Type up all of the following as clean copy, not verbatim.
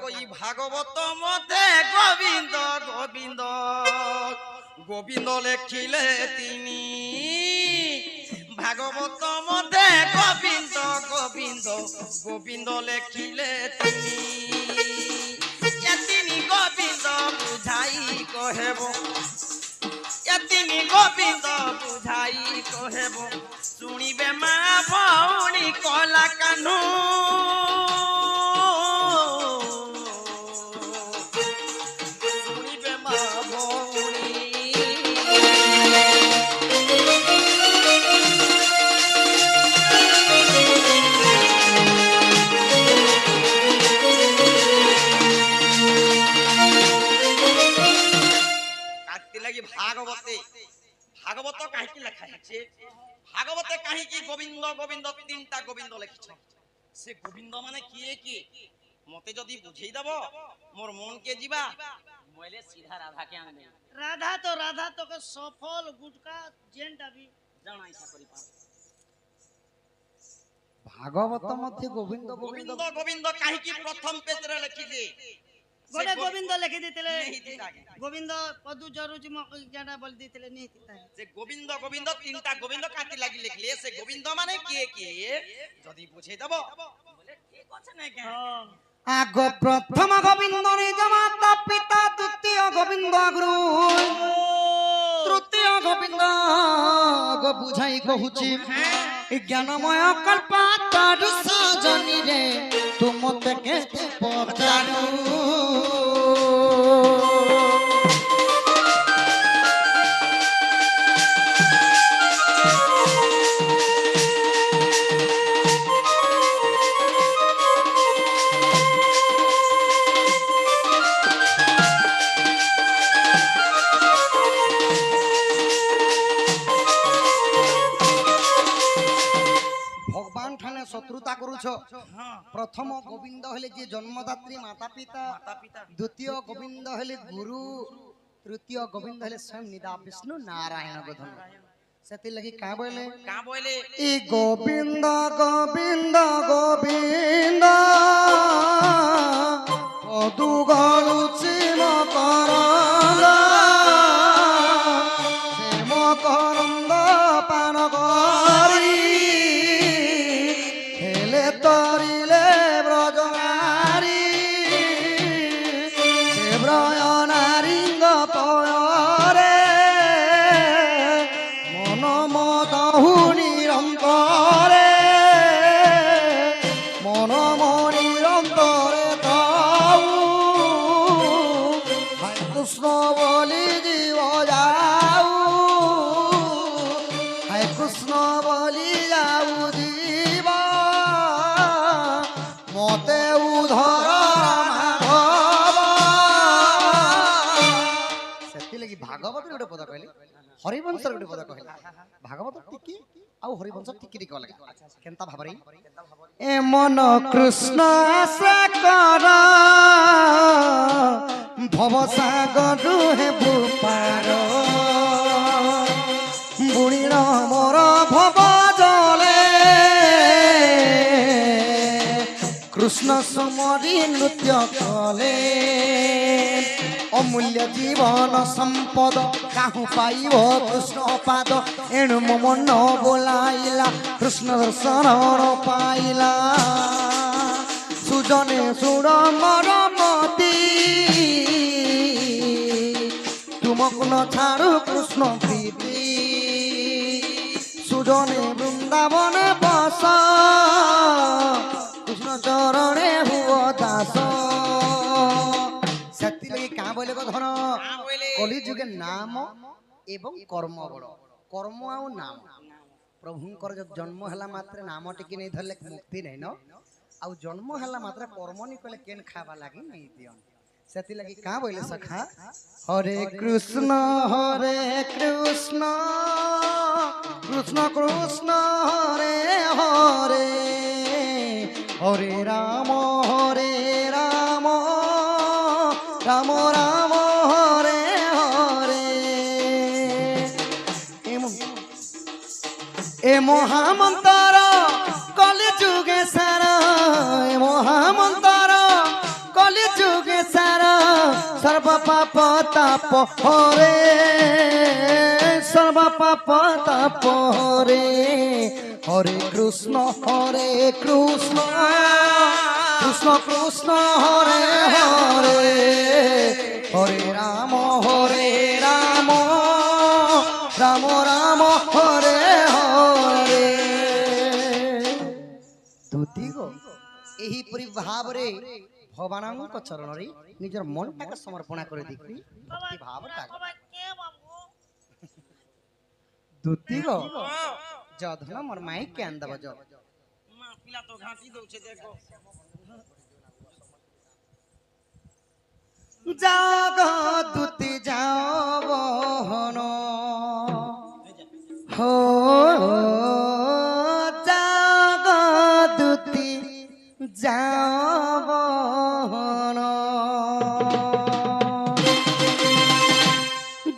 কই ভাগবত মতে গোবিন্দ গোবিন্দ গোবিন্দ লেখিলে তিনি ভাগবত মতে গোবিন্দ গোবিন্দ গোবিন্দ লেখিলে তিনি তিনি গোবিন্দ বুঝাই কহেব তিনি গোবিন্দ বুঝাই কহেব শুনিবে মা ভৌণী কলা কানু শুনিবে মা ভৌণী লাগি ভাগবতে ভাগবত কাহিকি লেখা আছে ভাগবতে কাহিকি গোবিন্দ গোবিন্দ তিনটা গোবিন্দ লেখিছ সে গোবিন্দ মানে কি মতে যদি বুঝেই দেব মোর মন কে ଯିବା মোইলে সিধা রাধা কে আনবে রাধা তো কে সফল গুটকা জেনটা भी জানা ইচ্ছা করি পার ভাগবত মধ্যে গোবিন্দ গোবিন্দ গোবিন্দ কাহিকি প্রথম পেজরে লেখি দে गोटे गोविंद लिखि देतिले गोविंद पदु जरुजी म जाना बोल देतिले नहीं थिता से गोविंद गोविंद तीनटा गोविंद काटी लागि लिखले से गोविंद माने के जदी बुझे दबो बोले ठीक আছে না কে आग प्रथम गोविंद निज माता पिता द्वितीय गोविंद गुरु तृतीय गोविंद गो बुझाई कहूची ज्ञानमय कल्पातारु सजनी रे तुम मते के पचारू शत्रुता करूछ प्रथम गोविंद हेले जे जन्मदात्री माता पिता द्वितीय गोविंद हेले गुरु तृतीय गोविंद हेले स्वयं निदा विष्णु नारायण गोधन सेति लगी का बोले ई गोविंद गोविंद गोविंद पदु गलुछि मकरंद से मकरंद पान करी तरिले ब्रजनारी ब्रजनारींग पयरे मन मदहु निरंतरे मन निरंतरे ताऊ हाय कृष्ण बोली जीव जाऊ हाय कृष्ण बोली जाऊ मते उधर सेति लगी भागवत गोटे पद कहले हरिवंश गोटे पद कहले भागवत टिकी आ हरिवंश टिकी टिकी लगा केनता भाबरे ए मन कृष्ण आशा कर भव सागर हे बुपार बुणीर मोर भव जले कृष्ण समरी नृत्य कले अमूल्य जीवन संपद काहू पाइब कृष्ण पाद एणु मम न बोलाइला कृष्ण दर्शन पाइला सुजने सुर मरमती तुमको न छाड़ू कृष्ण प्रीति सुजने वृंदावन बस कृष्ण चरणे हुआ दास सेति लगी का बोले को धन कली जुगे नाम एवं कर्म बड़ कर्म आ नाम प्रभुंकर जन्म हला मात्र नाम टिकी नहीं धरले मुक्ति नहीं न आ जन्म हला मात्र कर्म नहीं कले केन खावा लागी नहीं दियन सेति लगी का बोले सखा हरे कृष्ण कृष्ण कृष्ण हरे हरे हरे राम राम राम हरे हरे ए महामंत्र कलि जुगे सारा ए महामंत्र कलि সর্ব পাপ তাপ হরে সর্ব পাপ তাপ হরে হরে কৃষ্ণ কৃষ্ণ কৃষ্ণ হরে হরে হরে রাম রাম রাম হরে হরে দুতি গো ଏହିପରି ଭାବରେ ଭଗବାନଙ୍କ ଚରଣରେ ନିଜର ମନଟାକୁ ସମର୍ପଣ କରି ଦେଇକରି ଭକ୍ତି ଭାବଟା ଦୁତି ଗো ଯଧନ ମୋର ମାଇ କେନ ଦବ ଯ মা পিলা তো ঘাঁটি দউছে দেখো জাগ দুতি যাও বহন হো জাগ দুতি যাও বহন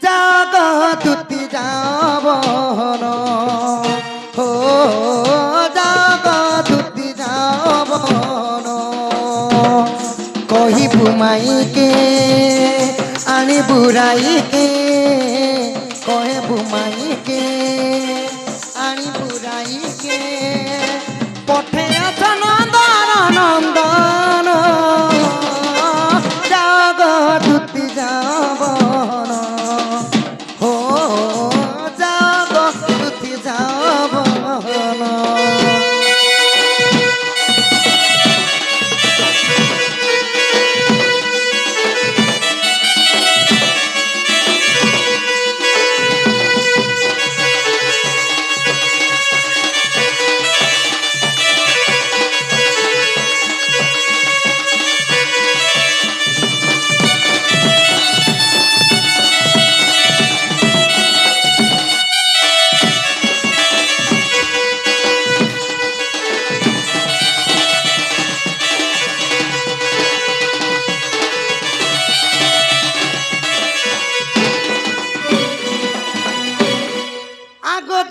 জাগ দুতি যাও বহন হো জাগ দুতি যাও বহন কহিবু মাইকে আনি বুড়াইকে কহিবু মাইকে আনি বুড়াইকে পঠেয়াছ নন্দন নন্দন জাগ দুতি যাবন হো জাগ দুতি যাবন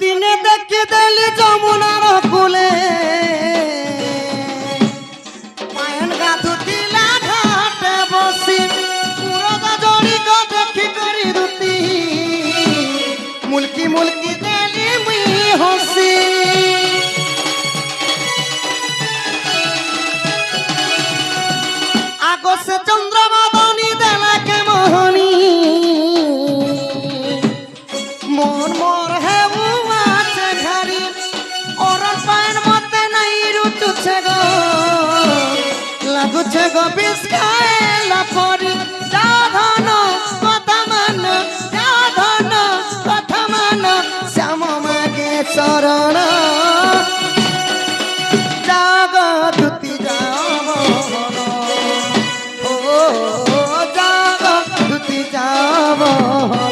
দিনে দেখে দেলি যমুনার কুলে মায়ন গাধুতিলা ঘাটে বসি পুরোদা জড়িত দেখি করি দুতি মুলকি মুলকি দেলি মুই হসি আগসে চন্দ্রমাদনী দেলাকে মোহনী মন মোর হেউ আছে ঘাড়ি ওরর পায়ন মতে নাই রুচুছে গো লাগুছে গো বিষ খাইলা পরি যাধন কথা মান যাধন কথা মান শ্যাম মাগে চরণ জাগ দুতি যাবন ও জাগ দুতি যাবন